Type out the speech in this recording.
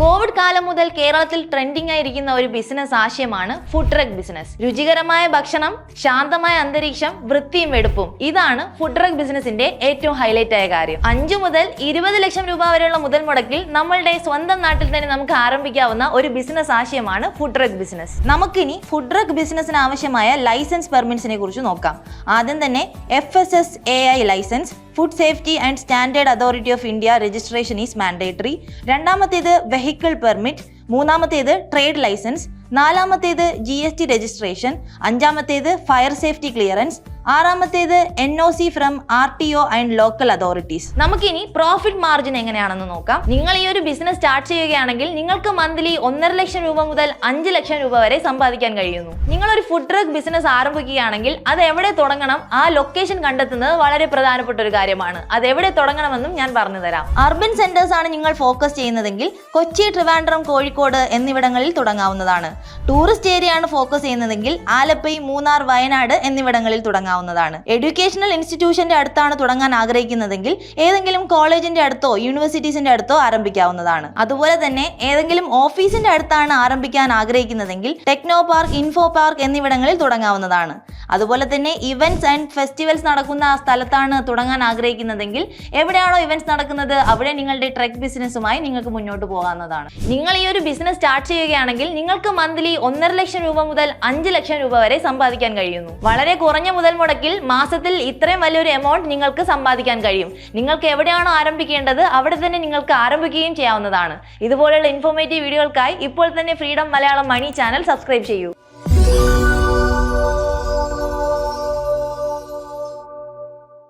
Covid കാലം മുതൽ കേരളത്തിൽ ട്രെൻഡിംഗ് ആയിരിക്കുന്ന ഒരു ബിസിനസ് ആശയമാണ് ഫുഡ് ട്രക്ക് ബിസിനസ്. രുചികരമായ ഭക്ഷണം, ശാന്തമായ അന്തരീക്ഷം, വൃത്തിയും വെടുപ്പും, ഇതാണ് ഫുഡ് ട്രക്ക് ബിസിനസിന്റെ ഏറ്റവും ഹൈലൈറ്റ് ആയ കാര്യം. 5 മുതൽ 20 ലക്ഷം രൂപ വരെയുള്ള മുതൽ മുടക്കിൽ നമ്മളുടെ സ്വന്തം നാട്ടിൽ തന്നെ നമുക്ക് ആരംഭിക്കാവുന്ന ഒരു ബിസിനസ് ആശയമാണ് ഫുഡ് ട്രക്ക് ബിസിനസ്. നമുക്കിനി ഫുഡ് ട്രക്ക് ബിസിനസിന് ആവശ്യമായ ലൈസൻസ് പെർമിറ്റ്സിനെ കുറിച്ച് നോക്കാം. ആദ്യം തന്നെ FSSAI licence, food safety and standard authority of India registration is mandatory. രണ്ടാമത്തേത് വെഹിക്കിൾ പെർമിറ്റ്. മൂന്നാമത്തേത് ട്രേഡ് ലൈസൻസ്. നാലാമത്തേത് GST രജിസ്ട്രേഷൻ. അഞ്ചാമത്തേത് ഫയർ സേഫ്റ്റി ക്ലിയറൻസ്. ആറാമത്തേത് NOC from RTO and local authorities. നമുക്കിനി പ്രോഫിറ്റ് മാർജിൻ എങ്ങനെയാണെന്ന് നോക്കാം. നിങ്ങൾ ഈ ഒരു ബിസിനസ് സ്റ്റാർട്ട് ചെയ്യുകയാണെങ്കിൽ നിങ്ങൾക്ക് മന്ത്ലി 1.5 ലക്ഷം രൂപ മുതൽ 5 ലക്ഷം രൂപ വരെ സമ്പാദിക്കാൻ കഴിയുന്നു. നിങ്ങൾ ഒരു ഫുഡ് ട്രക്ക് ബിസിനസ് ആരംഭിക്കുകയാണെങ്കിൽ അത് എവിടെ തുടങ്ങണം, ആ ലൊക്കേഷൻ കണ്ടെത്തുന്നത് വളരെ പ്രധാനപ്പെട്ട ഒരു കാര്യമാണ്. അത് എവിടെ തുടങ്ങണമെന്നും ഞാൻ പറഞ്ഞു തരാം. അർബൻ സെന്റേഴ്സ് ആണ് നിങ്ങൾ ഫോക്കസ് ചെയ്യുന്നതെങ്കിൽ കൊച്ചി, ട്രിവാൻഡ്രം, കോഴിക്കോട് എന്നിവിടങ്ങളിൽ തുടങ്ങാവുന്നതാണ്. ടൂറിസ്റ്റ് ഏരിയ ആണ് ഫോക്കസ് ചെയ്യുന്നതെങ്കിൽ ആലപ്പി, മൂന്നാർ, വയനാട് എന്നിവിടങ്ങളിൽ തുടങ്ങാവുന്നതാണ്. എഡ്യൂക്കേഷണൽ ഇൻസ്റ്റിറ്റ്യൂഷന്റെ അടുത്താണ് തുടങ്ങാൻ ആഗ്രഹിക്കുന്നതെങ്കിൽ ഏതെങ്കിലും കോളേജിന്റെ അടുത്തോ യൂണിവേഴ്സിറ്റീസിന്റെ അടുത്തോ ആരംഭിക്കാവുന്നതാണ്. അതുപോലെ തന്നെ ഏതെങ്കിലും ഓഫീസിന്റെ അടുത്താണ് ആരംഭിക്കാൻ ആഗ്രഹിക്കുന്നതെങ്കിൽ ടെക്നോ പാർക്ക്, ഇൻഫോ പാർക്ക് എന്നിവിടങ്ങളിൽ തുടങ്ങാവുന്നതാണ്. അതുപോലെ തന്നെ ഇവന്റ്സ് ആൻഡ് ഫെസ്റ്റിവൽസ് നടക്കുന്ന സ്ഥലത്താണ് തുടങ്ങാൻ ആഗ്രഹിക്കുന്നതെങ്കിൽ എവിടെയാണോ ഇവന്റ്സ് നടക്കുന്നത് അവിടെ നിങ്ങളുടെ ട്രക്ക് ബിസിനസ്സുമായി നിങ്ങൾക്ക് മുന്നോട്ട് പോകാവുന്നതാണ്. നിങ്ങൾ ഈ ഒരു ബിസിനസ് സ്റ്റാർട്ട് ചെയ്യുകയാണെങ്കിൽ നിങ്ങൾക്ക് മന്ത്ലി 1.5 ലക്ഷം രൂപ മുതൽ 5 ലക്ഷം രൂപ വരെ സമ്പാദിക്കാൻ കഴിയുന്നു. വളരെ കുറഞ്ഞ മുതൽ മുടക്കിൽ മാസത്തിൽ ഇത്രയും വലിയൊരു എമൗണ്ട് നിങ്ങൾക്ക് സമ്പാദിക്കാൻ കഴിയും. നിങ്ങൾക്ക് എവിടെയാണോ ആരംഭിക്കേണ്ടത് അവിടെ തന്നെ നിങ്ങൾക്ക് ആരംഭിക്കുകയും ചെയ്യാവുന്നതാണ്. ഇതുപോലെയുള്ള ഇൻഫോർമേറ്റീവ് വീഡിയോകൾക്കായി ഇപ്പോൾ തന്നെ ഫ്രീഡം മലയാളം മണി ചാനൽ സബ്സ്ക്രൈബ് ചെയ്യൂ.